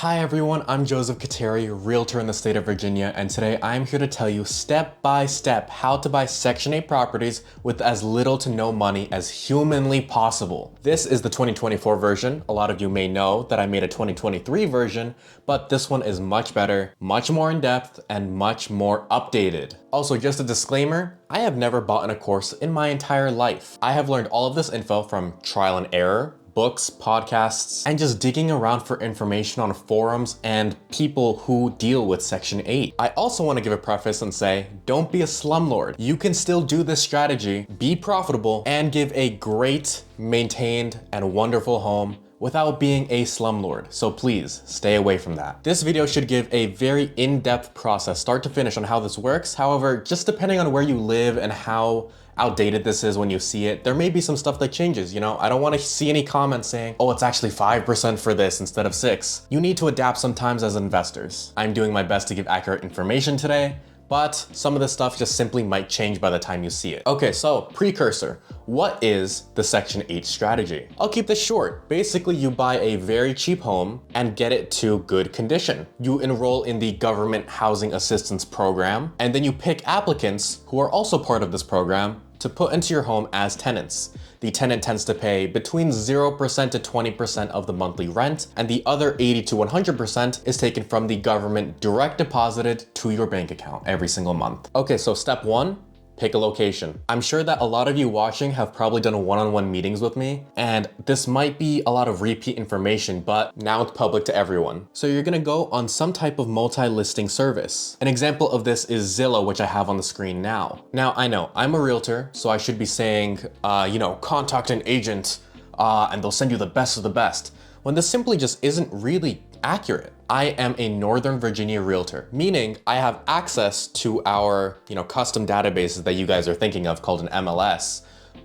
Hi everyone, I'm Joseph Khateri, Realtor in the state of Virginia, and today I'm here to tell you step by step how to buy Section 8 properties with as little to no money as humanly possible. This is the 2024 version. A lot of you may know that I made a 2023 version, but this one is much better, much more in depth, and much more updated. Also, just a disclaimer, I have never bought in a course in my entire life. I have learned all of this info from trial and error, books, podcasts, and just digging around for information on forums and people who deal with Section 8. I also want to give a preface and say, don't be a slumlord. You can still do this strategy, be profitable, and give a great, maintained, and wonderful home without being a slumlord. So please stay away from that. This video should give a very in-depth process, start to finish, on how this works. However, just depending on where you live and how outdated this is when you see it, there may be some stuff that changes, you know? I don't want to see any comments saying, oh, it's actually 5% for this instead of 6. You need to adapt sometimes as investors. I'm doing my best to give accurate information today, but some of this stuff just simply might change by the time you see it. Okay, so Precursor. What is the Section 8 strategy? I'll keep this short. Basically, you buy a very cheap home and get it to good condition. You enroll in the government housing assistance program, and then you pick applicants who are also part of this program to put into your home as tenants. The tenant tends to pay between 0% to 20% of the monthly rent, and the other 80 to 100% is taken from the government direct deposited to your bank account every single month. Okay, so step 1, pick a location. I'm sure that a lot of you watching have probably done one-on-one meetings with me, and this might be a lot of repeat information, but now it's public to everyone. So you're gonna go on some type of multi-listing service. An example of this is Zillow, which I have on the screen now. Now, I know I'm a realtor, so I should be saying, contact an agent, and they'll send you the best of the best, when this simply just isn't really accurate. I am a Northern Virginia realtor, meaning I have access to our, custom databases that you guys are thinking of called an MLS,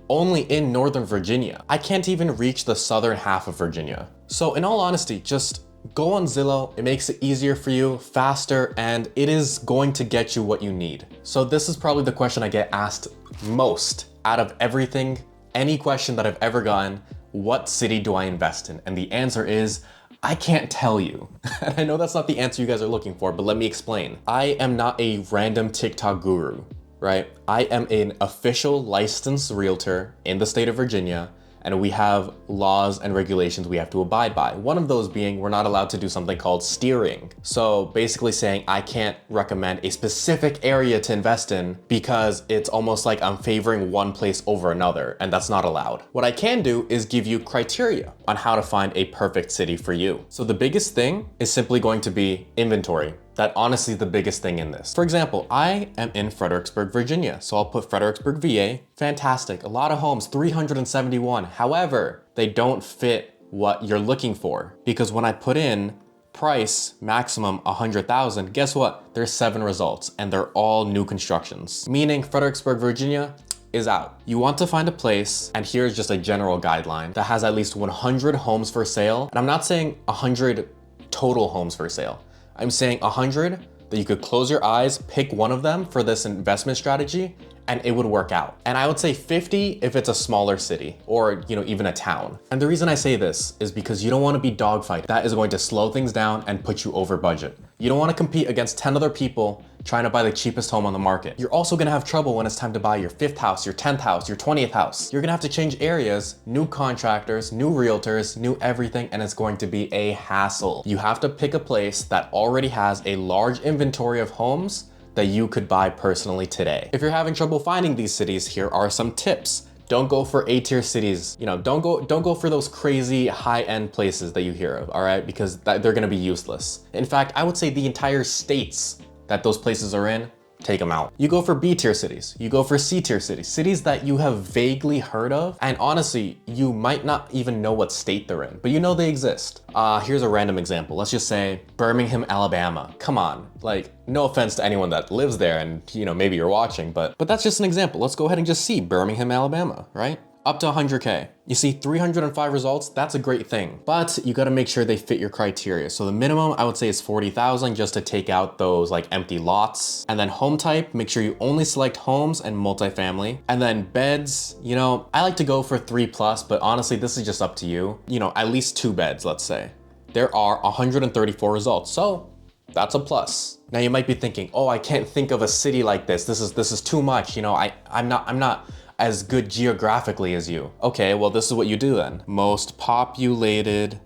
only in Northern Virginia. I can't even reach the southern half of Virginia. So in all honesty, just go on Zillow. It makes it easier for you, faster, and it is going to get you what you need. So this is probably the question I get asked most out of everything, any question that I've ever gotten: what city do I invest in? And the answer is, I can't tell you. And I know that's not the answer you guys are looking for, but let me explain. I am not a random TikTok guru, right? I am an official licensed realtor in the state of Virginia, and we have laws and regulations we have to abide by. One of those being we're not allowed to do something called steering. So basically saying I can't recommend a specific area to invest in because it's almost like I'm favoring one place over another, and that's not allowed. What I can do is give you criteria on how to find a perfect city for you. So the biggest thing is simply going to be inventory. That honestly the biggest thing in this. For example, I am in Fredericksburg, Virginia. So I'll put Fredericksburg, VA. Fantastic. A lot of homes, 371. However, they don't fit what you're looking for, because when I put in price maximum 100,000, guess what? There's 7 results, and they're all new constructions. Meaning Fredericksburg, Virginia is out. You want to find a place, and here's just a general guideline, that has at least 100 homes for sale. And I'm not saying 100 total homes for sale. I'm saying 100 that you could close your eyes, pick one of them for this investment strategy, and it would work out. And I would say 50 if it's a smaller city or, even a town. And the reason I say this is because you don't want to be dogfighting. That is going to slow things down and put you over budget. You don't want to compete against 10 other people trying to buy the cheapest home on the market. You're also gonna have trouble when it's time to buy your 5th house, your 10th house, your 20th house. You're gonna have to change areas, new contractors, new realtors, new everything, and it's going to be a hassle. You have to pick a place that already has a large inventory of homes that you could buy personally today. If you're having trouble finding these cities, here are some tips. Don't go for A-tier cities. Don't go for those crazy high-end places that you hear of, all right? Because they're gonna be useless. In fact, I would say the entire states that those places are in, take them out. You go for B-tier cities. You go for C-tier cities. Cities that you have vaguely heard of. And honestly, you might not even know what state they're in, but you know they exist. Here's a random example. Let's just say Birmingham, Alabama. Come on. No offense to anyone that lives there and, maybe you're watching, but that's just an example. Let's go ahead and just see Birmingham, Alabama, right? Up to 100K. You see 305 results, that's a great thing. But you gotta make sure they fit your criteria. So the minimum I would say is 40,000 just to take out those empty lots. And then home type, make sure you only select homes and multifamily. And then beds, I like to go for 3+, but honestly, this is just up to you. At least 2 beds, let's say. there are 134 results. So that's a plus. Now you might be thinking, oh, I can't think of a city like this. This is too much. You know, I'm not as good geographically as you. Okay, well, this is what you do then. Most populated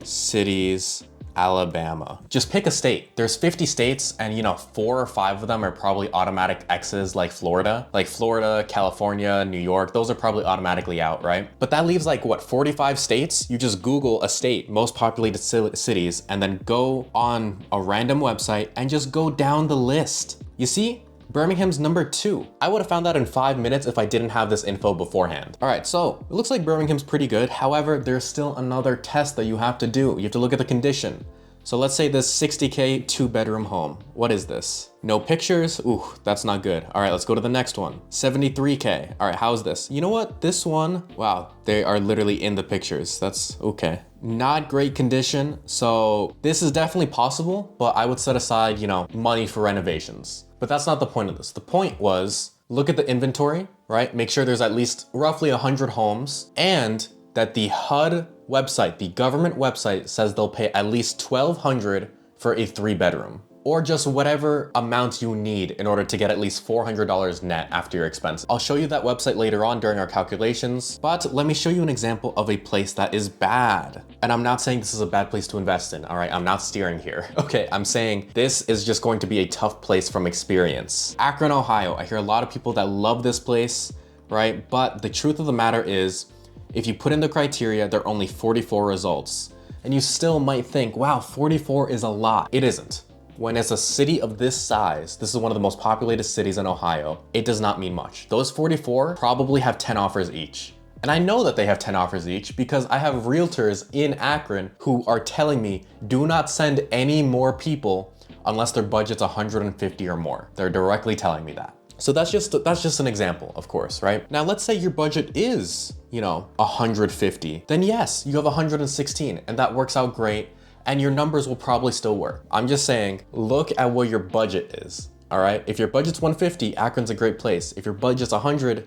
cities, Alabama. Just pick a state. There's 50 states and 4 or 5 of them are probably automatic X's like Florida. Like Florida, California, New York, those are probably automatically out, right? But that leaves like what, 45 states? You just Google a state, most populated cities, and then go on a random website and just go down the list. You see? Birmingham's number 2. I would have found that in 5 minutes if I didn't have this info beforehand. All right, so it looks like Birmingham's pretty good. However, there's still another test that you have to do. You have to look at the condition. So let's say this 60K 2-bedroom home. What is this? No pictures? Ooh, that's not good. All right, let's go to the next one. 73K. All right, how's this? You know what? This one, wow, they are literally in the pictures. That's okay. Not great condition. So this is definitely possible, but I would set aside, money for renovations. But that's not the point of this. The point was, look at the inventory, right? Make sure there's at least roughly 100 homes and that the HUD website, the government website, says they'll pay at least $1,200 for a 3-bedroom, or just whatever amount you need in order to get at least $400 net after your expenses. I'll show you that website later on during our calculations, but let me show you an example of a place that is bad. And I'm not saying this is a bad place to invest in, all right? I'm not steering here. Okay, I'm saying this is just going to be a tough place from experience. Akron, Ohio. I hear a lot of people that love this place, right? But the truth of the matter is, if you put in the criteria, there are only 44 results. And you still might think, wow, 44 is a lot. It isn't. When it's a city of this size, this is one of the most populated cities in Ohio, it does not mean much. Those 44 probably have 10 offers each. And I know that they have 10 offers each because I have realtors in Akron who are telling me, do not send any more people unless their budget's 150 or more. They're directly telling me that. So that's just an example, of course, right? Now, let's say your budget is, 150. Then yes, you have 116 and that works out great and your numbers will probably still work. I'm just saying, look at what your budget is, all right? If your budget's 150, Akron's a great place. If your budget's 100,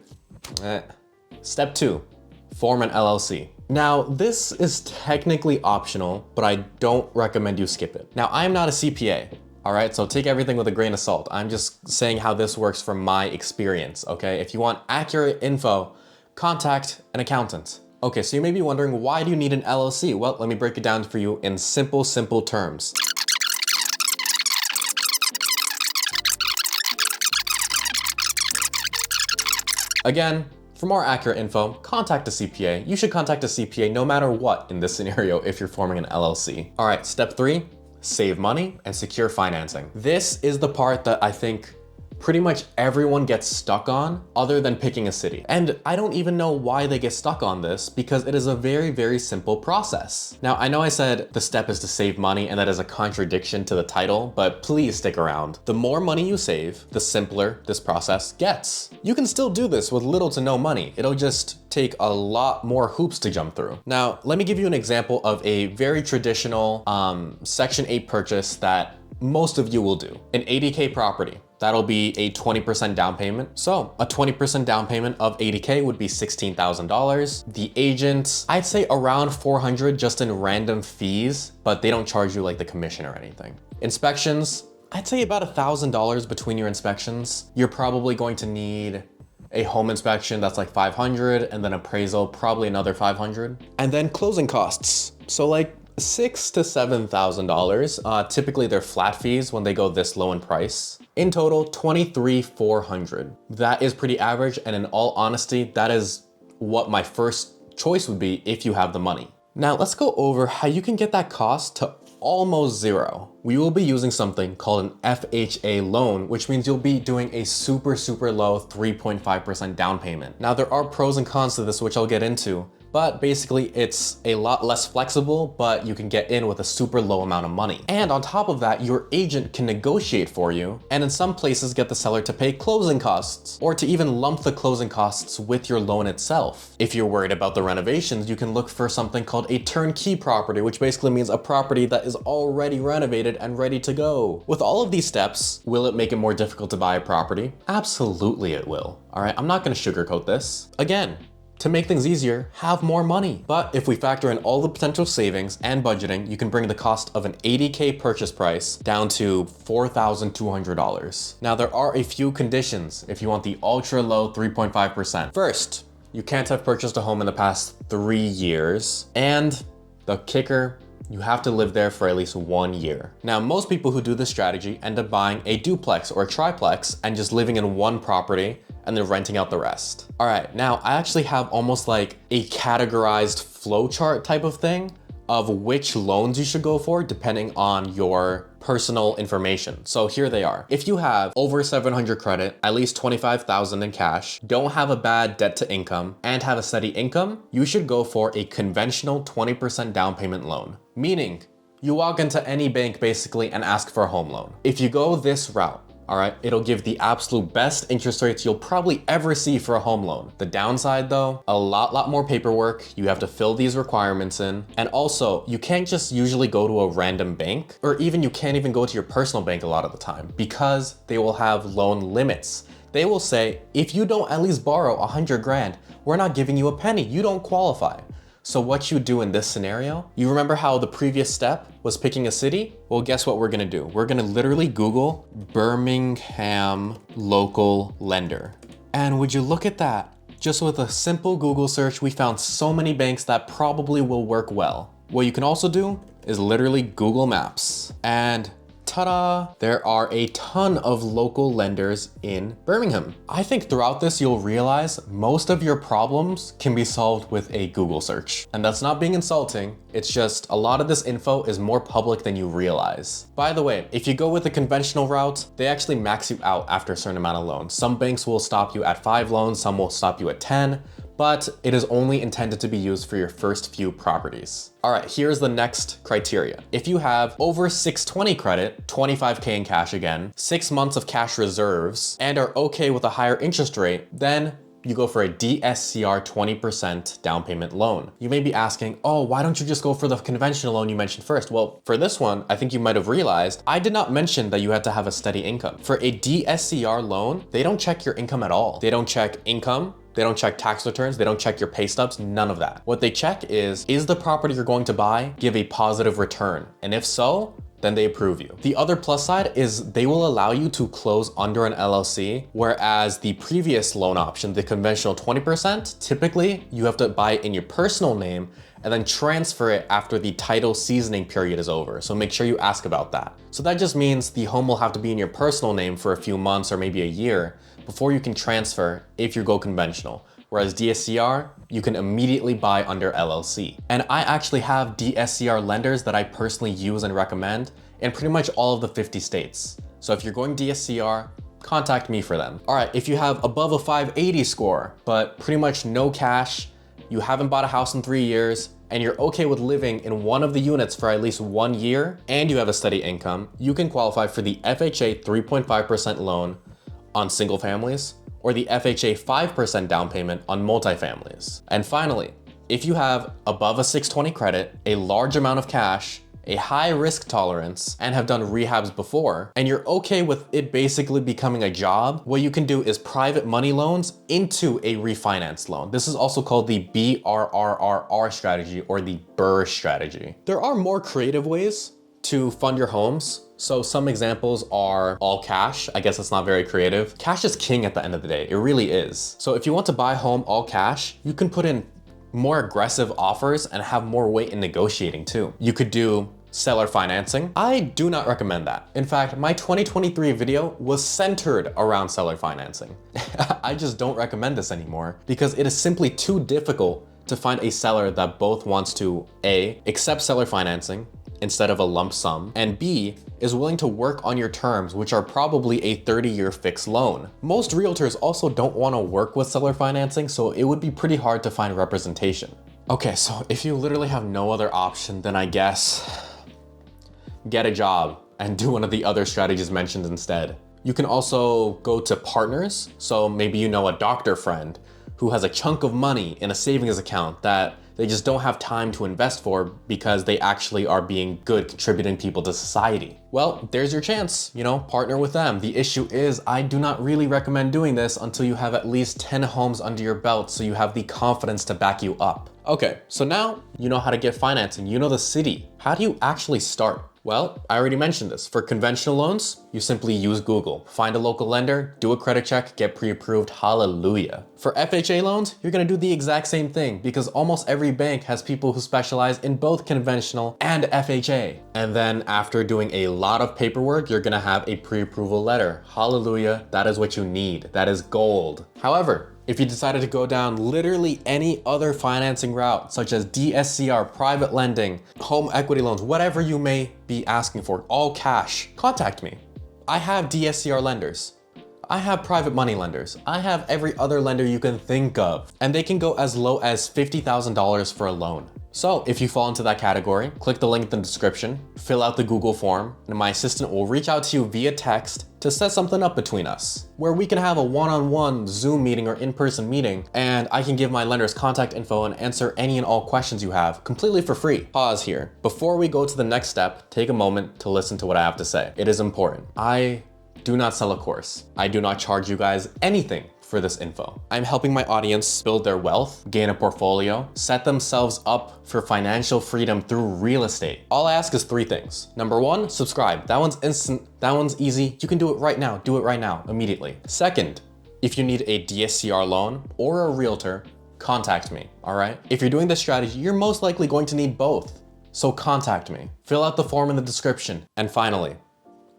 Step 2, form an LLC. Now, this is technically optional, but I don't recommend you skip it. Now, I am not a CPA. All right, so take everything with a grain of salt. I'm just saying how this works from my experience, okay? If you want accurate info, contact an accountant. Okay, so you may be wondering, why do you need an LLC? Well, let me break it down for you in simple terms. Again, for more accurate info, contact a CPA. You should contact a CPA no matter what in this scenario if you're forming an LLC. All right, step 3. Save money and secure financing. This is the part that I think pretty much everyone gets stuck on other than picking a city. And I don't even know why they get stuck on this because it is a very, very simple process. Now, I know I said the step is to save money and that is a contradiction to the title, but please stick around. The more money you save, the simpler this process gets. You can still do this with little to no money. It'll just take a lot more hoops to jump through. Now, let me give you an example of a very traditional Section 8 purchase that most of you will do. An 80K property. That'll be a 20% down payment. So a 20% down payment of 80K would be $16,000. The agent, I'd say around 400 just in random fees, but they don't charge you like the commission or anything. Inspections, I'd say about $1,000 between your inspections. You're probably going to need a home inspection that's like 500 and then appraisal, probably another 500. And then closing costs. So like $6,000 to $7,000. Typically they're flat fees when they go this low in price. In total, $23,400. That is pretty average, and in all honesty, that is what my first choice would be if you have the money. Now let's go over how you can get that cost to almost zero. We will be using something called an FHA loan, which means you'll be doing a super low 3.5% down payment. Now there are pros and cons to this, which I'll get into, but basically it's a lot less flexible, but you can get in with a super low amount of money. And on top of that, your agent can negotiate for you, and in some places get the seller to pay closing costs, or to even lump the closing costs with your loan itself. If you're worried about the renovations, you can look for something called a turnkey property, which basically means a property that is already renovated and ready to go. With all of these steps, will it make it more difficult to buy a property? Absolutely it will. All right, I'm not gonna sugarcoat this. Again, To make things easier, have more money. But if we factor in all the potential savings and budgeting, you can bring the cost of an $80K purchase price down to $4,200. Now, there are a few conditions if you want the ultra low 3.5%. First, you can't have purchased a home in the past 3 years. And the kicker, you have to live there for at least 1 year. Now, most people who do this strategy end up buying a duplex or a triplex and just living in one property and then renting out the rest. All right, now I actually have almost like a categorized flowchart type of thing of which loans you should go for depending on your personal information. So here they are. If you have over 700 credit, at least 25,000 in cash, don't have a bad debt to income, and have a steady income, you should go for a conventional 20% down payment loan. Meaning, you walk into any bank basically and ask for a home loan. If you go this route, all right, it'll give the absolute best interest rates you'll probably ever see for a home loan. The downside though, a lot more paperwork. You have to fill these requirements in. And also, you can't just usually go to a random bank, or even you can't even go to your personal bank a lot of the time because they will have loan limits. They will say, if you don't at least borrow 100 grand, we're not giving you a penny, you don't qualify. So what you do in this scenario, you remember how the previous step was picking a city? Well, guess what we're gonna do? We're gonna literally Google Birmingham local lender. And would you look at that? Just with a simple Google search, we found so many banks that probably will work well. What you can also do is literally Google Maps, and ta-da! There are a ton of local lenders in Birmingham. I think throughout this, you'll realize most of your problems can be solved with a Google search. And that's not being insulting, it's just a lot of this info is more public than you realize. By the way, if you go with the conventional route, they actually max you out after a certain amount of loans. Some banks will stop you at 5 loans, some will stop you at 10, but it is only intended to be used for your first few properties. All right, here's the next criteria. If you have over 620 credit, 25K in cash again, 6 months of cash reserves, and are okay with a higher interest rate, then you go for a DSCR 20% down payment loan. You may be asking, oh, why don't you just go for the conventional loan you mentioned first? Well, for this one, I think you might have realized, I did not mention that you had to have a steady income. For a DSCR loan, they don't check your income at all. They don't check income, they don't check tax returns, they don't check your pay stubs, none of that. What they check is the property you're going to buy give a positive return? And if so, then they approve you. The other plus side is they will allow you to close under an LLC, whereas the previous loan option, the conventional 20%, typically you have to buy it in your personal name and then transfer it after the title seasoning period is over. So make sure you ask about that. So that just means the home will have to be in your personal name for a few months or maybe a year before you can transfer if you go conventional. Whereas DSCR, you can immediately buy under LLC. And I actually have DSCR lenders that I personally use and recommend in pretty much all of the 50 states. So if you're going DSCR, contact me for them. All right, if you have above a 580 score, but pretty much no cash, you haven't bought a house in 3 years, and you're okay with living in one of the units for at least 1 year, and you have a steady income, you can qualify for the FHA 3.5% loan on single families, or the FHA 5% down payment on multifamilies. And finally, if you have above a 620 credit, a large amount of cash, a high risk tolerance, and have done rehabs before, and you're okay with it basically becoming a job, what you can do is private money loans into a refinance loan. This is also called the BRRRR strategy or the BRRRR strategy. There are more creative ways to fund your homes. So some examples are all cash. I guess it's not very creative. Cash is king at the end of the day. It really is. So if you want to buy a home all cash, you can put in more aggressive offers and have more weight in negotiating too. You could do seller financing. I do not recommend that. In fact, my 2023 video was centered around seller financing. I just don't recommend this anymore because it is simply too difficult to find a seller that both wants to A, accept seller financing instead of a lump sum, and B, is willing to work on your terms, which are probably a 30-year fixed loan. Most realtors also don't want to work with seller financing, so it would be pretty hard to find representation. Okay, so if you literally have no other option, then I guess get a job and do one of the other strategies mentioned instead. You can also go to partners. So maybe you know a doctor friend who has a chunk of money in a savings account that they just don't have time to invest for because they actually are being good contributing people to society. Well, there's your chance, partner with them. The issue is I do not really recommend doing this until you have at least 10 homes under your belt so you have the confidence to back you up. Okay, so now you know how to get financing, you know the city. How do you actually start? Well, I already mentioned this. For conventional loans, you simply use Google. Find a local lender, do a credit check, get pre-approved, hallelujah. For FHA loans, you're gonna do the exact same thing because almost every bank has people who specialize in both conventional and FHA. And then after doing a lot of paperwork, you're gonna have a pre-approval letter. Hallelujah, that is what you need. That is gold. However, if you decided to go down literally any other financing route, such as DSCR, private lending, home equity loans, whatever you may be asking for, all cash, contact me. I have DSCR lenders. I have private money lenders. I have every other lender you can think of, and they can go as low as $50,000 for a loan. So if you fall into that category, click the link in the description, fill out the Google form, and my assistant will reach out to you via text to set something up between us, where we can have a one-on-one Zoom meeting or in-person meeting, and I can give my lender's contact info and answer any and all questions you have completely for free. Pause here. Before we go to the next step, take a moment to listen to what I have to say. It is important. I do not sell a course. I do not charge you guys anything for this info. I'm helping my audience build their wealth, gain a portfolio, set themselves up for financial freedom through real estate. All I ask is 3 things. Number 1, subscribe. That one's instant. That one's easy. You can do it right now. Do it right now, immediately. Second, if you need a DSCR loan or a realtor, contact me, all right? If you're doing this strategy, you're most likely going to need both. So contact me. Fill out the form in the description. And finally,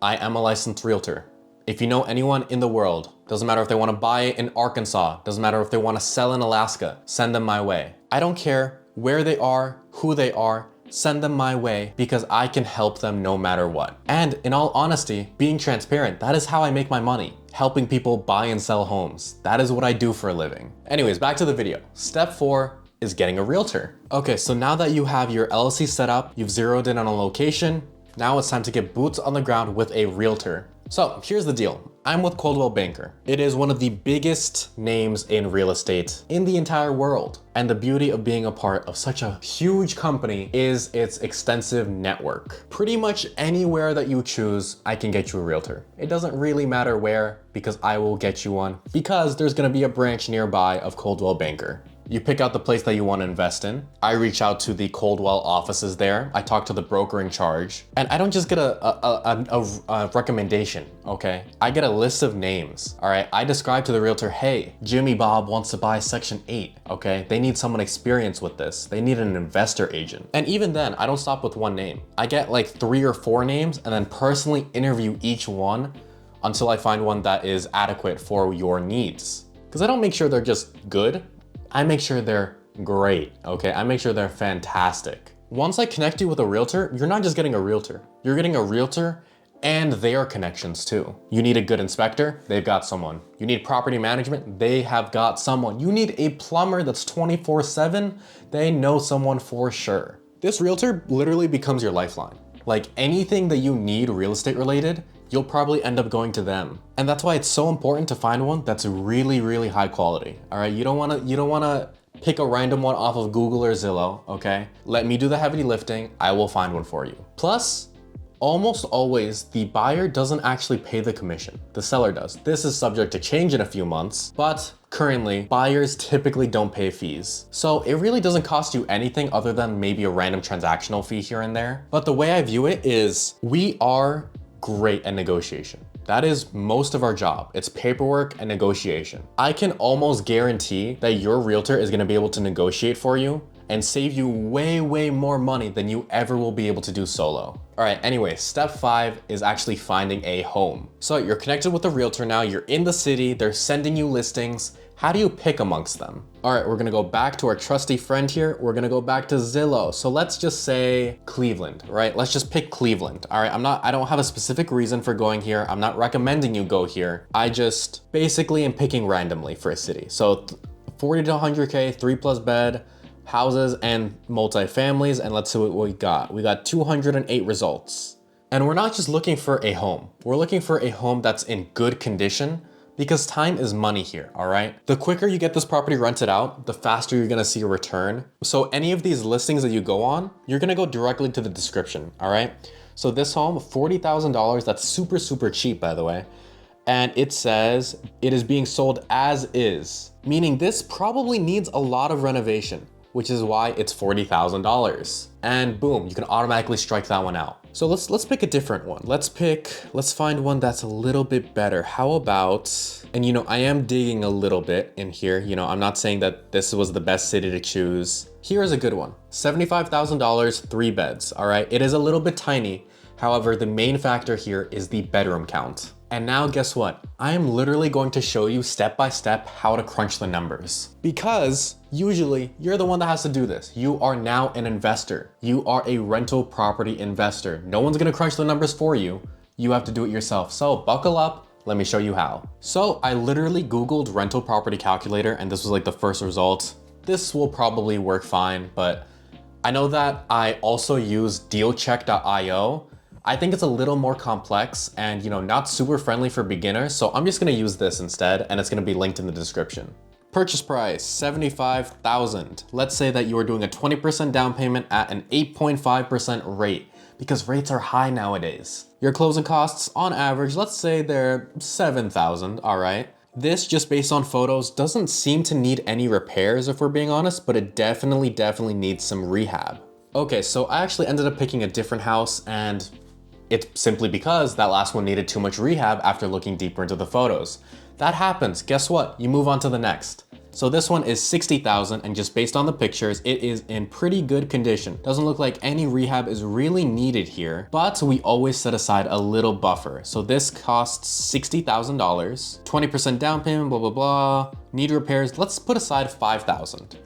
I am a licensed realtor. If you know anyone in the world, doesn't matter if they want to buy in Arkansas, doesn't matter if they want to sell in Alaska, send them my way. I don't care where they are, who they are, send them my way because I can help them no matter what. And in all honesty, being transparent, that is how I make my money. Helping people buy and sell homes. That is what I do for a living. Anyways, back to the video. Step 4 is getting a realtor. Okay, so now that you have your LLC set up, you've zeroed in on a location, now it's time to get boots on the ground with a realtor. So here's the deal. I'm with Coldwell Banker. It is one of the biggest names in real estate in the entire world. And the beauty of being a part of such a huge company is its extensive network. Pretty much anywhere that you choose, I can get you a realtor. It doesn't really matter where because I will get you one because there's gonna be a branch nearby of Coldwell Banker. You pick out the place that you want to invest in. I reach out to the Coldwell offices there. I talk to the broker in charge. And I don't just get a recommendation, okay? I get a list of names, all right? I describe to the realtor, hey, Jimmy Bob wants to buy Section 8, okay? They need someone experienced with this. They need an investor agent. And even then, I don't stop with one name. I get like 3 or 4 names and then personally interview each one until I find one that is adequate for your needs. Because I don't make sure they're just good. I make sure they're great, okay? I make sure they're fantastic. Once I connect you with a realtor, you're not just getting a realtor. You're getting a realtor and their connections too. You need a good inspector, they've got someone. You need property management, they have got someone. You need a plumber that's 24/7, they know someone for sure. This realtor literally becomes your lifeline. Like anything that you need real estate related, you'll probably end up going to them. And that's why it's so important to find one that's really, really high quality. All right, you don't wanna pick a random one off of Google or Zillow, okay? Let me do the heavy lifting, I will find one for you. Plus, almost always the buyer doesn't actually pay the commission, the seller does. This is subject to change in a few months, but currently buyers typically don't pay fees. So it really doesn't cost you anything other than maybe a random transactional fee here and there. But the way I view it is we are great at negotiation. That is most of our job. It's paperwork and negotiation. I can almost guarantee that your realtor is gonna be able to negotiate for you and save you way, way more money than you ever will be able to do solo. All right, anyway, step 5 is actually finding a home. So you're connected with a realtor now, you're in the city, they're sending you listings. How do you pick amongst them? All right, we're gonna go back to our trusty friend here. We're gonna go back to Zillow. So let's just say Cleveland, right? Let's just pick Cleveland. All right, I don't have a specific reason for going here. I'm not recommending you go here. I just basically am picking randomly for a city. So 40 to 100K, 3+ bed, houses and multifamilies, and let's see what we got. We got 208 results. And we're not just looking for a home. We're looking for a home that's in good condition, because time is money here, all right? The quicker you get this property rented out, the faster you're gonna see a return. So any of these listings that you go on, you're gonna go directly to the description, all right? So this home, $40,000, that's super, super cheap, by the way. And it says it is being sold as is, meaning this probably needs a lot of renovation, which is why it's $40,000. And boom, you can automatically strike that one out. So let's pick a different one. Let's find one that's a little bit better. How about, and you know, I am digging a little bit in here. You know, I'm not saying that this was the best city to choose. Here is a good one. $75,000, 3 beds, all right? It is a little bit tiny. However, the main factor here is the bedroom count. And now guess what? I am literally going to show you step by step how to crunch the numbers. Because usually you're the one that has to do this. You are now an investor. You are a rental property investor. No one's gonna crunch the numbers for you. You have to do it yourself. So buckle up, let me show you how. So I literally Googled rental property calculator and this was like the first result. This will probably work fine, but I know that I also use dealcheck.io. I think it's a little more complex and, you know, not super friendly for beginners. So I'm just gonna use this instead and it's gonna be linked in the description. Purchase price, $75,000. Let's say that you are doing a 20% down payment at an 8.5% rate because rates are high nowadays. Your closing costs on average, let's say they're $7,000, all right? This, just based on photos, doesn't seem to need any repairs if we're being honest, but it definitely needs some rehab. Okay, so I actually ended up picking a different house and it's simply because that last one needed too much rehab after looking deeper into the photos. That happens, guess what? You move on to the next. So this one is $60,000 and just based on the pictures, it is in pretty good condition. Doesn't look like any rehab is really needed here, but we always set aside a little buffer. So this costs $60,000, 20% down payment, blah, blah, blah. Need repairs, let's put aside $5,000.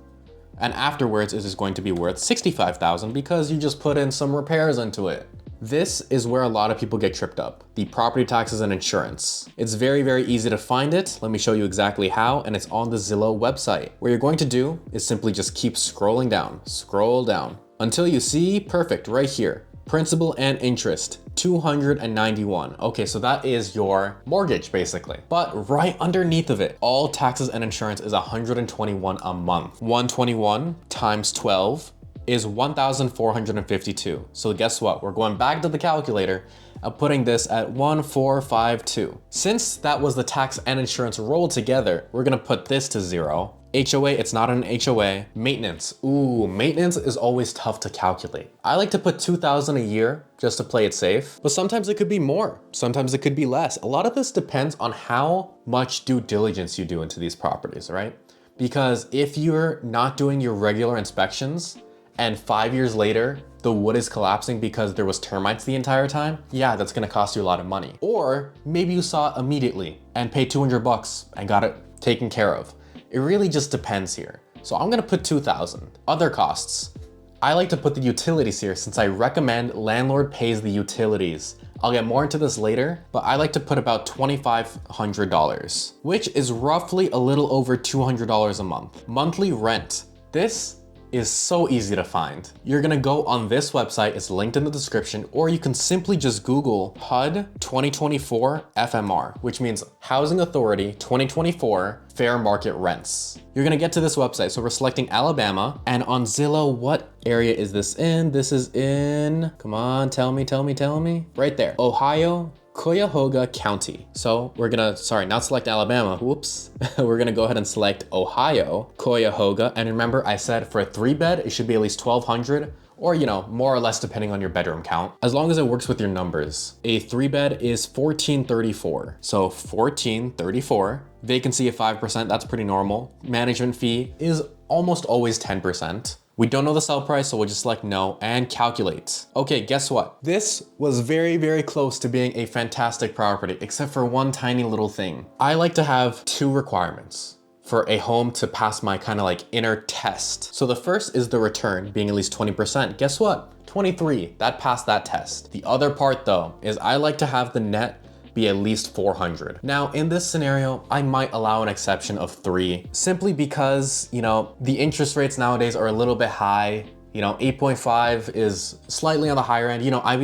And afterwards, it is going to be worth $65,000 because you just put in some repairs into it. This is where a lot of people get tripped up, the property taxes and insurance. It's very, very easy to find it. Let me show you exactly how, and it's on the Zillow website. What you're going to do is simply just keep scrolling down, scroll down, until you see, perfect, right here, principal and interest, $291. Okay, so that is your mortgage basically. But right underneath of it, all taxes and insurance is $121 a month. 121 times 12 is 1,452. So guess what? We're going back to the calculator and putting this at 1,452. Since that was the tax and insurance rolled together, we're gonna put this to 0. HOA, it's not an HOA. Maintenance, ooh, maintenance is always tough to calculate. I like to put $2,000 a year just to play it safe, but sometimes it could be more, sometimes it could be less. A lot of this depends on how much due diligence you do into these properties, right? Because if you're not doing your regular inspections, and 5 years later, the wood is collapsing because there was termites the entire time, yeah, that's gonna cost you a lot of money. Or maybe you saw it immediately and paid $200 and got it taken care of. It really just depends here. So I'm gonna put 2,000. Other costs. I like to put the utilities here since I recommend landlord pays the utilities. I'll get more into this later, but I like to put about $2,500, which is roughly a little over $200 a month. Monthly rent. This is so easy to find. You're gonna go on this website, it's linked in the description, or you can simply just Google HUD 2024 FMR, which means Housing Authority 2024 Fair Market Rents. You're gonna get to this website. So we're selecting Alabama, and on Zillow, what area is this in? This is in, come on, tell me. Right there, Ohio, Cuyahoga County. So we're gonna, sorry, not select Alabama, whoops. We're gonna go ahead and select Ohio, Cuyahoga. And remember I said for a 3-bed, it should be at least 1,200 or, you know, more or less depending on your bedroom count, as long as it works with your numbers. A 3-bed is 1,434. So 1,434, vacancy of 5%, that's pretty normal. Management fee is almost always 10%. We don't know the sell price, so we'll just select no and calculate. Okay, guess what? This was very, very close to being a fantastic property, except for one tiny little thing. I like to have 2 requirements for a home to pass my kind of like inner test. So the first is the return being at least 20%. Guess what? 23, that passed that test. The other part though, is I like to have the net be at least 400. Now in this scenario, I might allow an exception of 3 simply because, you know, the interest rates nowadays are a little bit high. You know, 8.5 is slightly on the higher end. You know, I've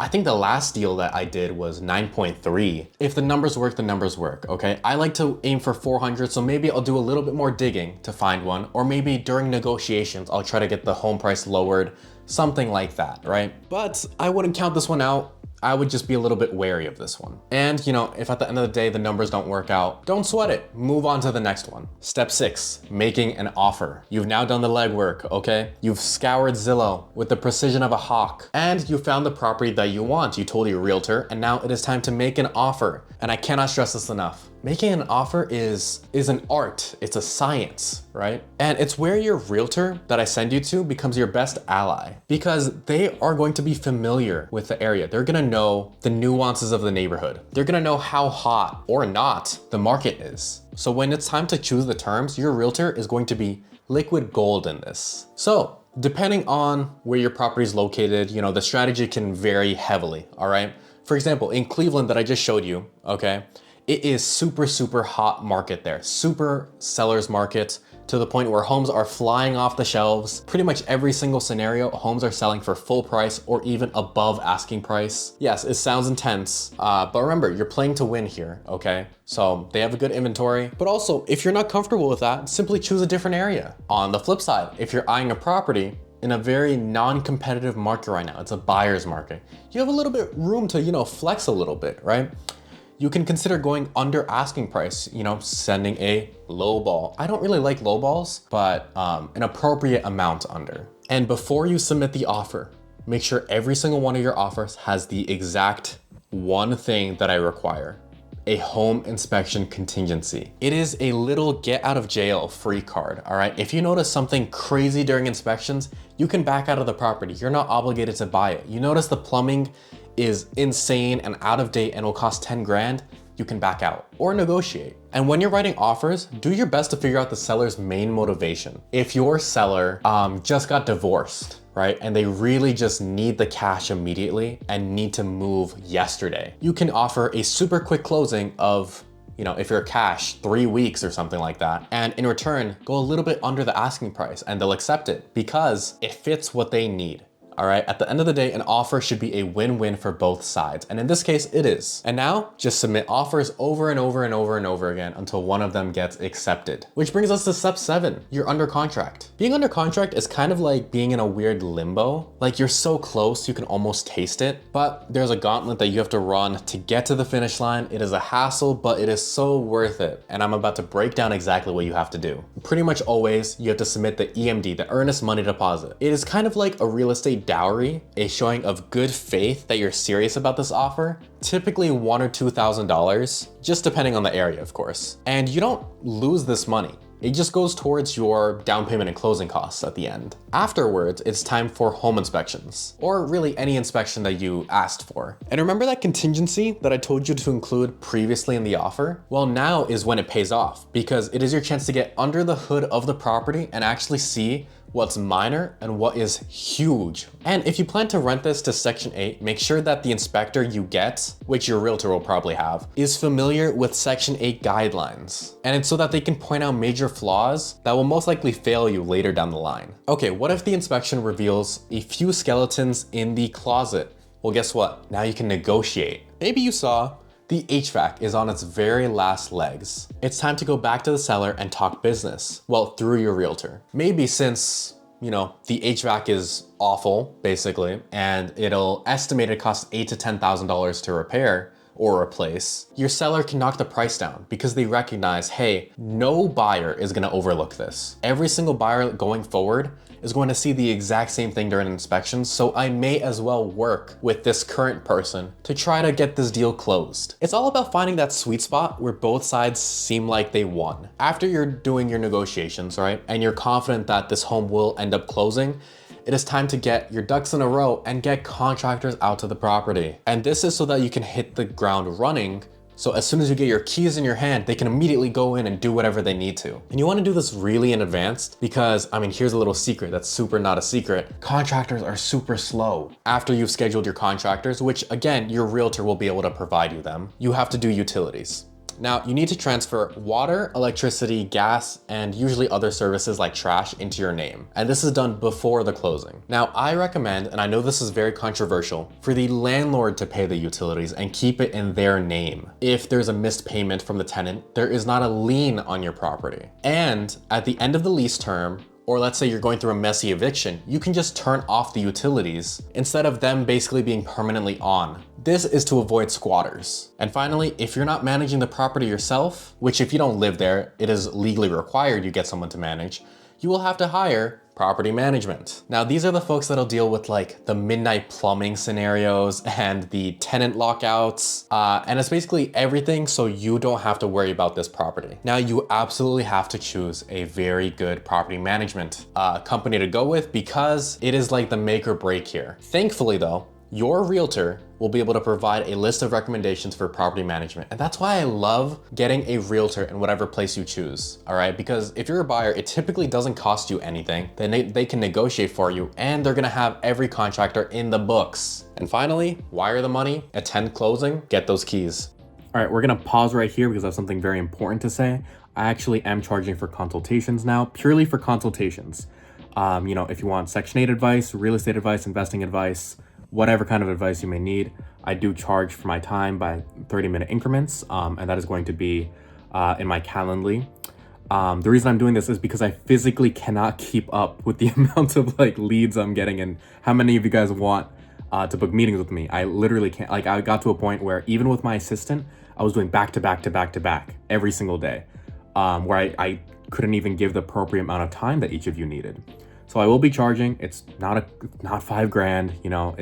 I think the last deal that I did was 9.3. If the numbers work, the numbers work, okay? I like to aim for 400, so maybe I'll do a little bit more digging to find one, or maybe during negotiations, I'll try to get the home price lowered, something like that, right? But I wouldn't count this one out. I would just be a little bit wary of this one. And you know, if at the end of the day, the numbers don't work out, don't sweat it, move on to the next one. Step 6, making an offer. You've now done the legwork, okay? You've scoured Zillow with the precision of a hawk, and you found the property that you want. You told your realtor, and now it is time to make an offer. And I cannot stress this enough. Making an offer is an art, it's a science, right? And it's where your realtor that I send you to becomes your best ally, because they are going to be familiar with the area. They're gonna know the nuances of the neighborhood. They're gonna know how hot or not the market is. So when it's time to choose the terms, your realtor is going to be liquid gold in this. So depending on where your property is located, you know, the strategy can vary heavily, all right? For example, in Cleveland that I just showed you, okay? It is super hot market there, super seller's market, to the point where homes are flying off the shelves. Pretty much every single scenario, homes are selling for full price or even above asking price. Yes, it sounds intense, but remember, you're playing to win here, okay? So they have a good inventory, but also if you're not comfortable with that, simply choose a different area. On the flip side, if you're eyeing a property in a very non-competitive market right now, it's a buyer's market, you have a little bit room to, you know, flex a little bit, right? You can consider going under asking price, you know, sending a low ball. I don't really like low balls, but an appropriate amount under. And before you submit the offer, make sure every single one of your offers has the exact one thing that I require: a home inspection contingency. It is a little get out of jail free card, all right? If you notice something crazy during inspections, you can back out of the property. You're not obligated to buy it. You notice the plumbing is insane and out of date and will cost 10 grand, you can back out or negotiate. And when you're writing offers, do your best to figure out the seller's main motivation. If your seller just got divorced, right, and they really just need the cash immediately and need to move yesterday, you can offer a super quick closing of, you know, if you're cash, 3 weeks or something like that. And in return, go a little bit under the asking price and they'll accept it because it fits what they need. All right, at the end of the day, an offer should be a win-win for both sides. And in this case, it is. And now just submit offers over and over and over and over again until one of them gets accepted. Which brings us to step 7, you're under contract. Being under contract is kind of like being in a weird limbo. Like you're so close, you can almost taste it, but there's a gauntlet that you have to run to get to the finish line. It is a hassle, but it is so worth it. And I'm about to break down exactly what you have to do. Pretty much always, you have to submit the EMD, the earnest money deposit. It is kind of like a real estate dowry, a showing of good faith that you're serious about this offer, typically $1,000 or $2,000, just depending on the area, of course. And you don't lose this money. It just goes towards your down payment and closing costs at the end. Afterwards, it's time for home inspections, or really any inspection that you asked for. And remember that contingency that I told you to include previously in the offer? Well, now is when it pays off, because it is your chance to get under the hood of the property and actually see what's minor and what is huge. And if you plan to rent this to Section 8, make sure that the inspector you get, which your realtor will probably have, is familiar with Section 8 guidelines. And it's so that they can point out major flaws that will most likely fail you later down the line. Okay, what if the inspection reveals a few skeletons in the closet? Well, guess what? Now you can negotiate. Maybe you saw the HVAC is on its very last legs. It's time to go back to the seller and talk business. Well, through your realtor. Maybe since, you know, the HVAC is awful, basically, and it'll estimated cost $8,000 to $10,000 to repair or replace, your seller can knock the price down because they recognize, hey, no buyer is gonna overlook this. Every single buyer going forward is going to see the exact same thing during an inspection, so I may as well work with this current person to try to get this deal closed. It's all about finding that sweet spot where both sides seem like they won. After you're doing your negotiations, right, and you're confident that this home will end up closing, it is time to get your ducks in a row and get contractors out to the property. And this is so that you can hit the ground running. So as soon as you get your keys in your hand, they can immediately go in and do whatever they need to. And you want to do this really in advance because, I mean, here's a little secret that's super not a secret. Contractors are super slow. After you've scheduled your contractors, which again, your realtor will be able to provide you them, you have to do utilities. Now, you need to transfer water, electricity, gas, and usually other services like trash into your name. And this is done before the closing. Now, I recommend, and I know this is very controversial, for the landlord to pay the utilities and keep it in their name. If there's a missed payment from the tenant, there is not a lien on your property. And at the end of the lease term, or let's say you're going through a messy eviction, you can just turn off the utilities instead of them basically being permanently on. This is to avoid squatters. And finally, if you're not managing the property yourself, which if you don't live there, it is legally required you get someone to manage, you will have to hire property management. Now, these are the folks that'll deal with like the midnight plumbing scenarios and the tenant lockouts. And it's basically everything so you don't have to worry about this property. Now, you absolutely have to choose a very good property management company to go with because it is like the make or break here. Thankfully though, your realtor will be able to provide a list of recommendations for property management. And that's why I love getting a realtor in whatever place you choose, all right? Because if you're a buyer, it typically doesn't cost you anything. Then they can negotiate for you and they're gonna have every contractor in the books. And finally, wire the money, attend closing, get those keys. All right, we're gonna pause right here because I have something very important to say. I actually am charging for consultations now, purely for consultations. You know, if you want Section 8 advice, real estate advice, investing advice, whatever kind of advice you may need, I do charge for my time by 30-minute increments, and that is going to be in my Calendly. The reason I'm doing this is because I physically cannot keep up with the amount of like leads I'm getting and how many of you guys want to book meetings with me. I literally can't. Like, I got to a point where even with my assistant, I was doing back to back to back to back every single day, where I couldn't even give the appropriate amount of time that each of you needed. So I will be charging. It's not $5,000, you know,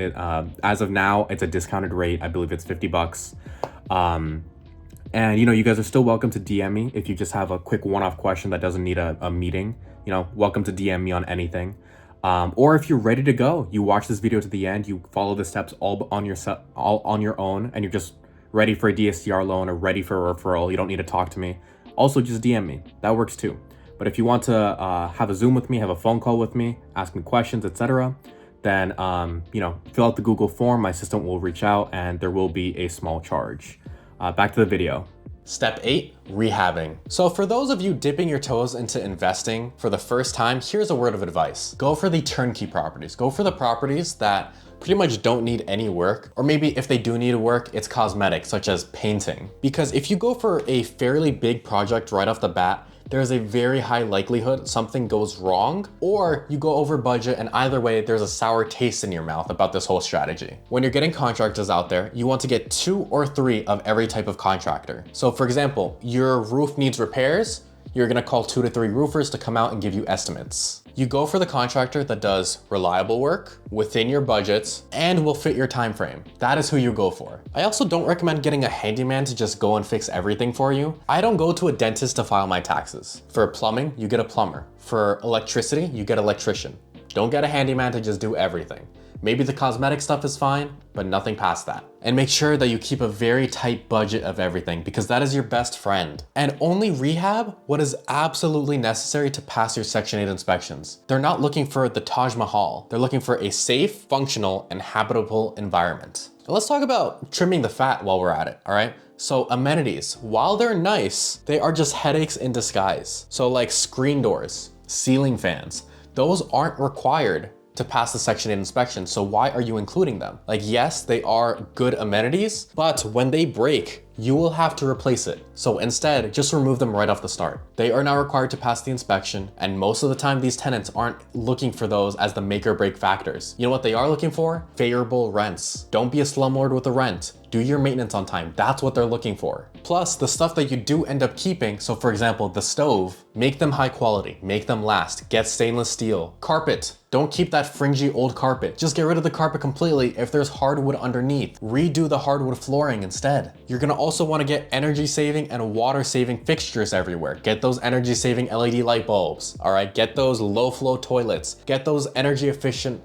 as of now, it's a discounted rate. I believe it's $50. And you know, you guys are still welcome to DM me if you just have a quick one-off question that doesn't need a meeting, you know, welcome to DM me on anything. Or if you're ready to go, you watch this video to the end, you follow the steps all on your own, and you're just ready for a DSCR loan or ready for a referral, you don't need to talk to me. Also, just DM me, that works too. But if you want to have a Zoom with me, have a phone call with me, ask me questions, etc., then you know, fill out the Google form. My assistant will reach out, and there will be a small charge. Back to the video. Step 8, rehabbing. So for those of you dipping your toes into investing for the first time, here's a word of advice. Go for the turnkey properties. Go for the properties that pretty much don't need any work, or maybe if they do need work, it's cosmetic, such as painting. Because if you go for a fairly big project right off the bat, there's a very high likelihood something goes wrong, or you go over budget, and either way, there's a sour taste in your mouth about this whole strategy. When you're getting contractors out there, you want to get 2 or 3 of every type of contractor. So for example, your roof needs repairs, you're gonna call 2 to 3 roofers to come out and give you estimates. You go for the contractor that does reliable work within your budgets and will fit your time frame. That is who you go for. I also don't recommend getting a handyman to just go and fix everything for you. I don't go to a dentist to file my taxes. For plumbing, you get a plumber. For electricity, you get an electrician. Don't get a handyman to just do everything. Maybe the cosmetic stuff is fine, but nothing past that. And make sure that you keep a very tight budget of everything because that is your best friend. And only rehab what is absolutely necessary to pass your Section 8 inspections. They're not looking for the Taj Mahal. They're looking for a safe, functional, and habitable environment. Now let's talk about trimming the fat while we're at it, all right? So amenities, while they're nice, they are just headaches in disguise. So like screen doors, ceiling fans, those aren't required to pass the Section 8 inspection, so why are you including them? Like, yes, they are good amenities, but when they break, you will have to replace it. So instead, just remove them right off the start. They are not required to pass the inspection, and most of the time, these tenants aren't looking for those as the make or break factors. You know what they are looking for? Favorable rents. Don't be a slumlord with a rent. Do your maintenance on time. That's what they're looking for. Plus, the stuff that you do end up keeping, so for example, the stove, make them high quality, make them last, get stainless steel. Carpet, don't keep that fringy old carpet. Just get rid of the carpet completely if there's hardwood underneath. Redo the hardwood flooring instead. You're gonna also wanna get energy saving and water saving fixtures everywhere. Get those energy saving LED light bulbs, all right? Get those low flow toilets. Get those energy efficient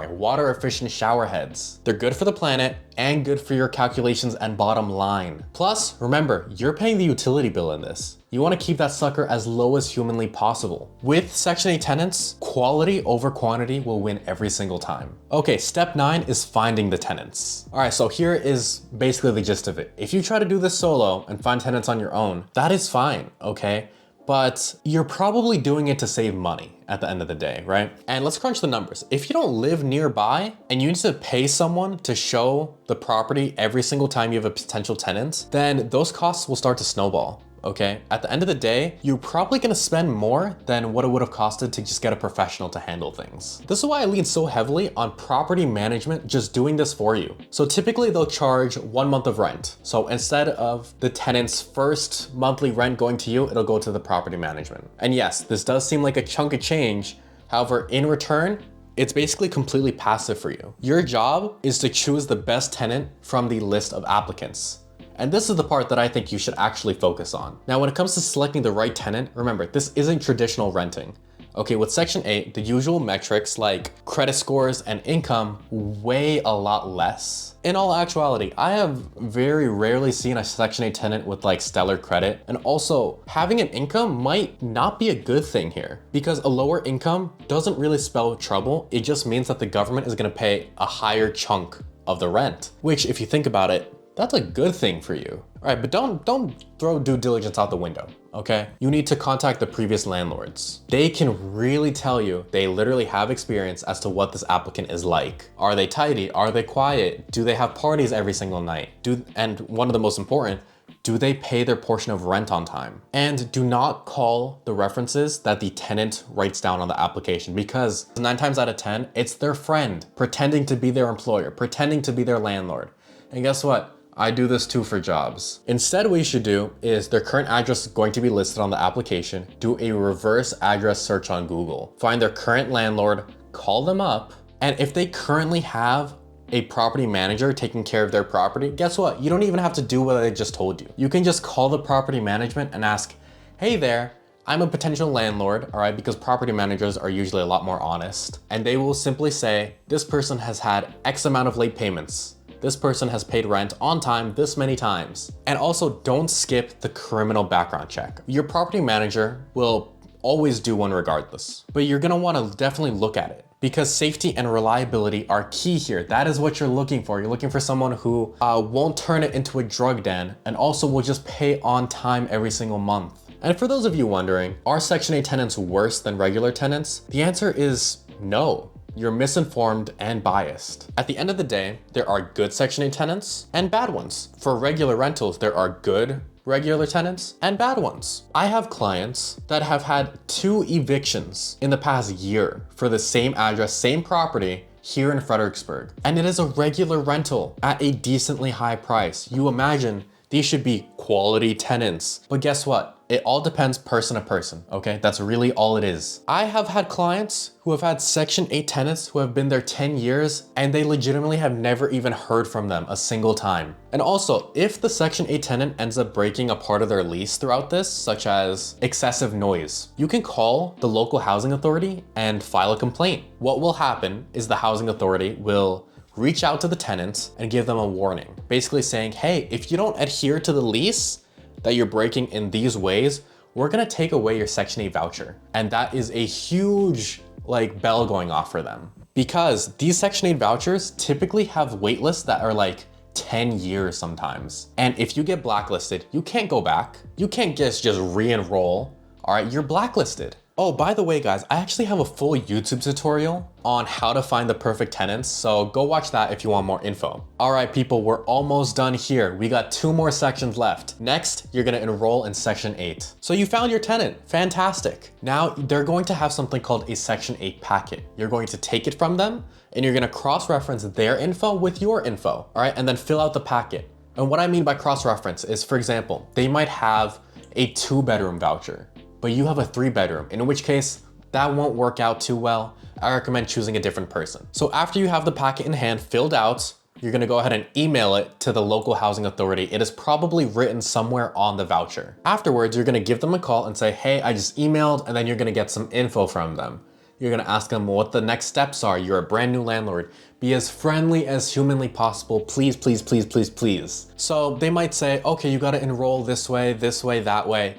water efficient shower heads. They're good for the planet and good for your calculations and bottom line. Plus, remember, you're paying the utility bill in this. You want to keep that sucker as low as humanly possible. With Section 8 tenants, quality over quantity will win every single time. Okay, step 9 is finding the tenants. All right, so here is basically the gist of it. If you try to do this solo and find tenants on your own, that is fine, okay? But you're probably doing it to save money at the end of the day, right? And let's crunch the numbers. If you don't live nearby and you need to pay someone to show the property every single time you have a potential tenant, then those costs will start to snowball. Okay, at the end of the day, you're probably gonna spend more than what it would have costed to just get a professional to handle things. This is why I lean so heavily on property management just doing this for you. So typically they'll charge 1 month of rent. So instead of the tenant's first monthly rent going to you, it'll go to the property management. And yes, this does seem like a chunk of change. However, in return, it's basically completely passive for you. Your job is to choose the best tenant from the list of applicants. And this is the part that I think you should actually focus on. Now, when it comes to selecting the right tenant, remember, this isn't traditional renting. Okay, with Section 8, the usual metrics like credit scores and income weigh a lot less. In all actuality, I have very rarely seen a Section 8 tenant with like stellar credit. And also, having an income might not be a good thing here because a lower income doesn't really spell trouble. It just means that the government is gonna pay a higher chunk of the rent, which if you think about it, that's a good thing for you. All right, but don't throw due diligence out the window, okay? You need to contact the previous landlords. They can really tell you, they literally have experience as to what this applicant is like. Are they tidy? Are they quiet? Do they have parties every single night? And one of the most important, do they pay their portion of rent on time? And do not call the references that the tenant writes down on the application because 9 times out of 10, it's their friend pretending to be their employer, pretending to be their landlord. And guess what? I do this too for jobs. Instead, what you should do is their current address is going to be listed on the application. Do a reverse address search on Google. Find their current landlord, call them up, and if they currently have a property manager taking care of their property, guess what? You don't even have to do what I just told you. You can just call the property management and ask, hey there, I'm a potential landlord, all right, because property managers are usually a lot more honest. And they will simply say, this person has had X amount of late payments. This person has paid rent on time this many times. And also don't skip the criminal background check. Your property manager will always do one regardless, but you're gonna wanna definitely look at it because safety and reliability are key here. That is what you're looking for. You're looking for someone who won't turn it into a drug den and also will just pay on time every single month. And for those of you wondering, are Section 8 tenants worse than regular tenants? The answer is no. You're misinformed and biased. At the end of the day, there are good Section 8 tenants and bad ones. For regular rentals, there are good regular tenants and bad ones. I have clients that have had 2 evictions in the past year for the same address, same property here in Fredericksburg. And it is a regular rental at a decently high price. You imagine these should be quality tenants. But guess what? It all depends person to person, okay? That's really all it is. I have had clients who have had Section 8 tenants who have been there 10 years and they legitimately have never even heard from them a single time. And also, if the Section 8 tenant ends up breaking a part of their lease throughout this, such as excessive noise, you can call the local housing authority and file a complaint. What will happen is the housing authority will reach out to the tenants and give them a warning, basically saying, hey, if you don't adhere to the lease that you're breaking in these ways, we're gonna take away your Section 8 voucher. And that is a huge bell going off for them because these Section 8 vouchers typically have wait lists that are like 10 years sometimes. And if you get blacklisted, you can't go back. You can't just re-enroll, all right? You're blacklisted. Oh, by the way, guys, I actually have a full YouTube tutorial on how to find the perfect tenants, so go watch that if you want more info. All right, people, we're almost done here. We got 2 more sections left. Next, you're gonna enroll in Section 8. So you found your tenant, fantastic. Now, they're going to have something called a Section 8 packet. You're going to take it from them, and you're gonna cross-reference their info with your info, all right? And then fill out the packet. And what I mean by cross-reference is, for example, they might have a 2-bedroom voucher, but you have a 3-bedroom, in which case that won't work out too well. I recommend choosing a different person. So after you have the packet in hand filled out, you're gonna go ahead and email it to the local housing authority. It is probably written somewhere on the voucher. Afterwards, you're gonna give them a call and say, hey, I just emailed, and then you're gonna get some info from them. You're gonna ask them what the next steps are. You're a brand new landlord. Be as friendly as humanly possible. Please, please, please, please, please. So they might say, okay, you gotta enroll this way, that way.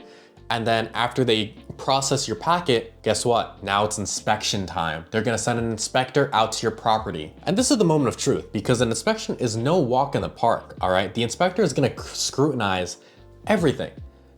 And then after they process your packet, guess what? Now it's inspection time. They're gonna send an inspector out to your property. And this is the moment of truth because an inspection is no walk in the park, all right? The inspector is gonna scrutinize everything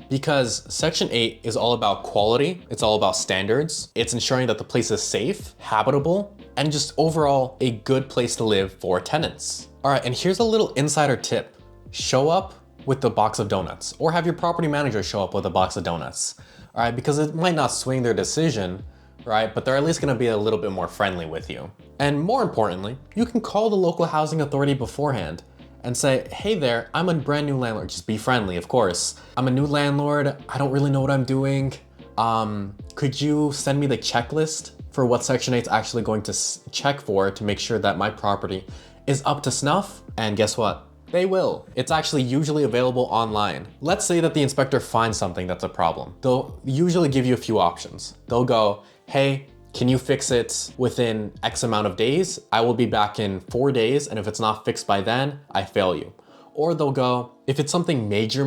because Section 8 is all about quality. It's all about standards. It's ensuring that the place is safe, habitable, and just overall a good place to live for tenants. All right, and here's a little insider tip. Show up with the box of donuts or have your property manager show up with a box of donuts, all right? Because it might not swing their decision, right? But they're at least gonna be a little bit more friendly with you. And more importantly, you can call the local housing authority beforehand and say, hey there, I'm a brand new landlord. Just be friendly, of course. I'm a new landlord. I don't really know what I'm doing. Could you send me the checklist for what Section 8 is actually going to check for to make sure that my property is up to snuff? And guess what? They will. It's actually usually available online. Let's say that the inspector finds something that's a problem. They'll usually give you a few options. They'll go, hey, can you fix it within X amount of days? I will be back in 4 days, and if it's not fixed by then, I fail you. Or they'll go, if it's something major,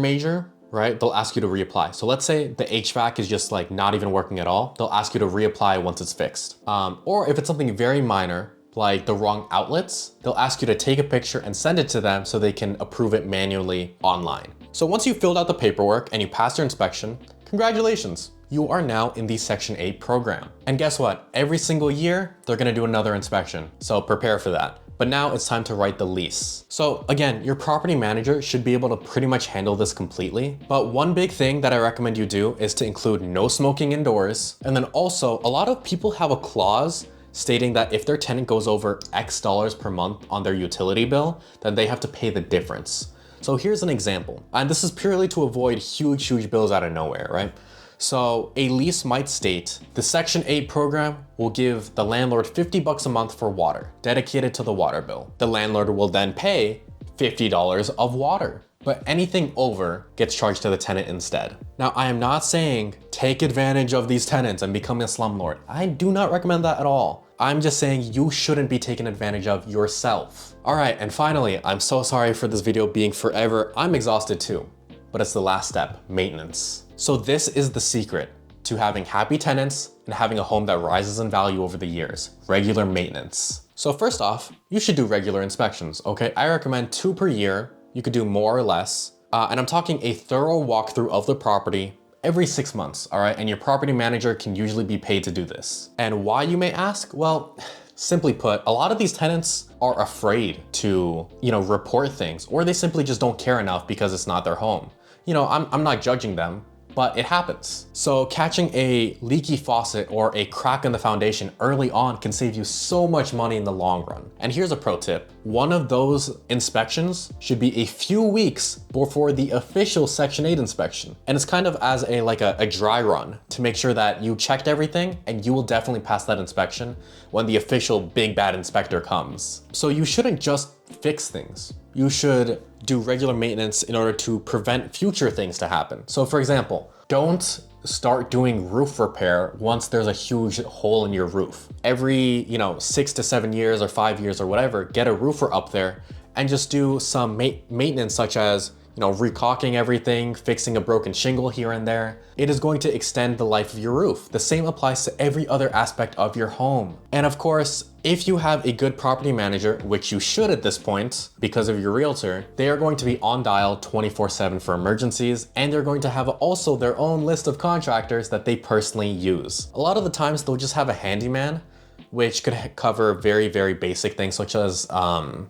right? They'll ask you to reapply. So let's say the HVAC is just like not even working at all. They'll ask you to reapply once it's fixed. Or if it's something very minor, like the wrong outlets, they'll ask you to take a picture and send it to them so they can approve it manually online. So once you've filled out the paperwork and you passed your inspection, congratulations, you are now in the Section 8 program. And guess what? Every single year, they're gonna do another inspection. So prepare for that. But now it's time to write the lease. So again, your property manager should be able to pretty much handle this completely. But one big thing that I recommend you do is to include no smoking indoors. And then also, a lot of people have a clause stating that if their tenant goes over X dollars per month on their utility bill, then they have to pay the difference. So here's an example. And this is purely to avoid huge bills out of nowhere, right? So a lease might state, the Section 8 program will give the landlord $50 a month for water, dedicated to the water bill. The landlord will then pay $50 of water, but anything over gets charged to the tenant instead. Now, I am not saying take advantage of these tenants and become a slumlord. I do not recommend that at all. I'm just saying you shouldn't be taken advantage of yourself. All right, and finally, I'm so sorry for this video being forever. I'm exhausted too, but it's the last step, maintenance. So this is the secret to having happy tenants and having a home that rises in value over the years, regular maintenance. So first off, you should do regular inspections, okay? I recommend 2 per year. You could do more or less. And I'm talking a thorough walkthrough of the property every 6 months, all right? And your property manager can usually be paid to do this. And why, you may ask? Well, simply put, a lot of these tenants are afraid to, report things, or they simply just don't care enough because it's not their home. I'm not judging them, but it happens. So catching a leaky faucet or a crack in the foundation early on can save you so much money in the long run. And here's a pro tip. One of those inspections should be a few weeks before the official Section 8 inspection. And it's kind of as a dry run to make sure that you checked everything and you will definitely pass that inspection when the official big bad inspector comes. So you shouldn't just fix things. You should do regular maintenance in order to prevent future things to happen. So for example, don't start doing roof repair once there's a huge hole in your roof. Every, 6 to 7 years or 5 years or whatever, get a roofer up there and just do some maintenance such as recaulking everything, fixing a broken shingle here and there. It is going to extend the life of your roof. The same applies to every other aspect of your home. And of course, if you have a good property manager, which you should at this point because of your realtor, they are going to be on dial 24/7 for emergencies, and they're going to have also their own list of contractors that they personally use. A lot of the times they'll just have a handyman, which could cover very basic things such as,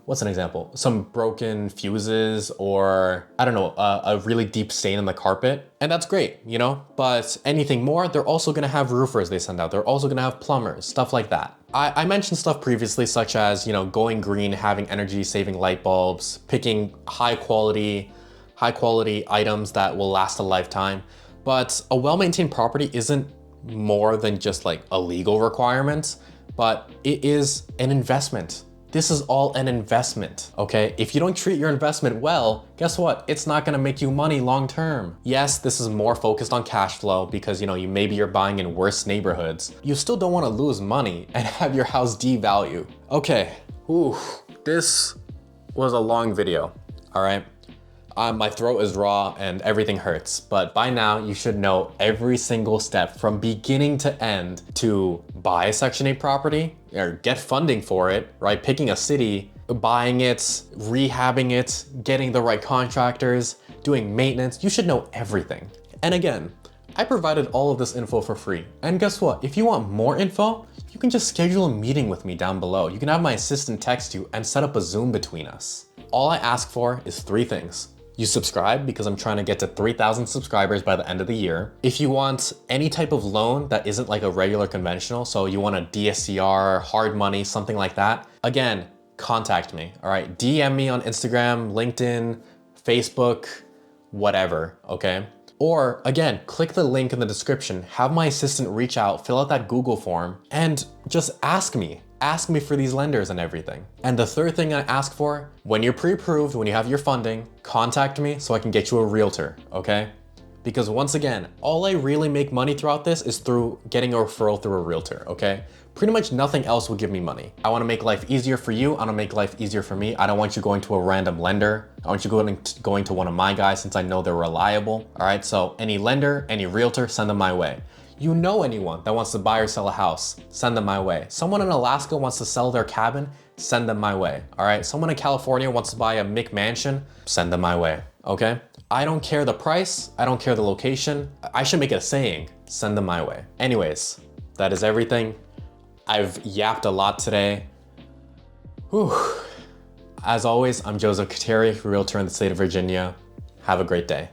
what's an example? Some broken fuses or, I don't know, a really deep stain in the carpet. And that's great, But anything more, they're also gonna have roofers they send out. They're also gonna have plumbers, stuff like that. I mentioned stuff previously such as, going green, having energy saving light bulbs, picking high quality items that will last a lifetime. But a well-maintained property isn't more than just like a legal requirement, but it is an investment. This is all an investment, okay? If you don't treat your investment well, guess what? It's not gonna make you money long term. Yes, this is more focused on cash flow because maybe you're buying in worse neighborhoods. You still don't wanna lose money and have your house devalue. Okay, this was a long video, all right? My throat is raw and everything hurts, but by now you should know every single step from beginning to end to buy a Section 8 property or get funding for it, right? Picking a city, buying it, rehabbing it, getting the right contractors, doing maintenance. You should know everything. And again, I provided all of this info for free. And guess what? If you want more info, you can just schedule a meeting with me down below. You can have my assistant text you and set up a Zoom between us. All I ask for is 3 things. You subscribe because I'm trying to get to 3,000 subscribers by the end of the year. If you want any type of loan that isn't like a regular conventional, so you want a DSCR, hard money, something like that, again, contact me, all right? DM me on Instagram, LinkedIn, Facebook, whatever, okay? Or again, click the link in the description, have my assistant reach out, fill out that Google form, and just ask me. Ask me for these lenders and everything. And the third thing I ask for, when you're pre-approved, when you have your funding, contact me so I can get you a realtor, okay? Because once again, all I really make money throughout this is through getting a referral through a realtor, okay? Pretty much nothing else will give me money. I wanna make life easier for you, I wanna make life easier for me. I don't want you going to a random lender. I want you going to one of my guys since I know they're reliable, all right? So any lender, any realtor, send them my way. You know anyone that wants to buy or sell a house, send them my way. Someone in Alaska wants to sell their cabin, send them my way, all right? Someone in California wants to buy a McMansion, send them my way, okay? I don't care the price, I don't care the location. I should make it a saying, send them my way. Anyways, that is everything. I've yapped a lot today. Whew. As always, I'm Joseph Khateri, Realtor in the state of Virginia. Have a great day.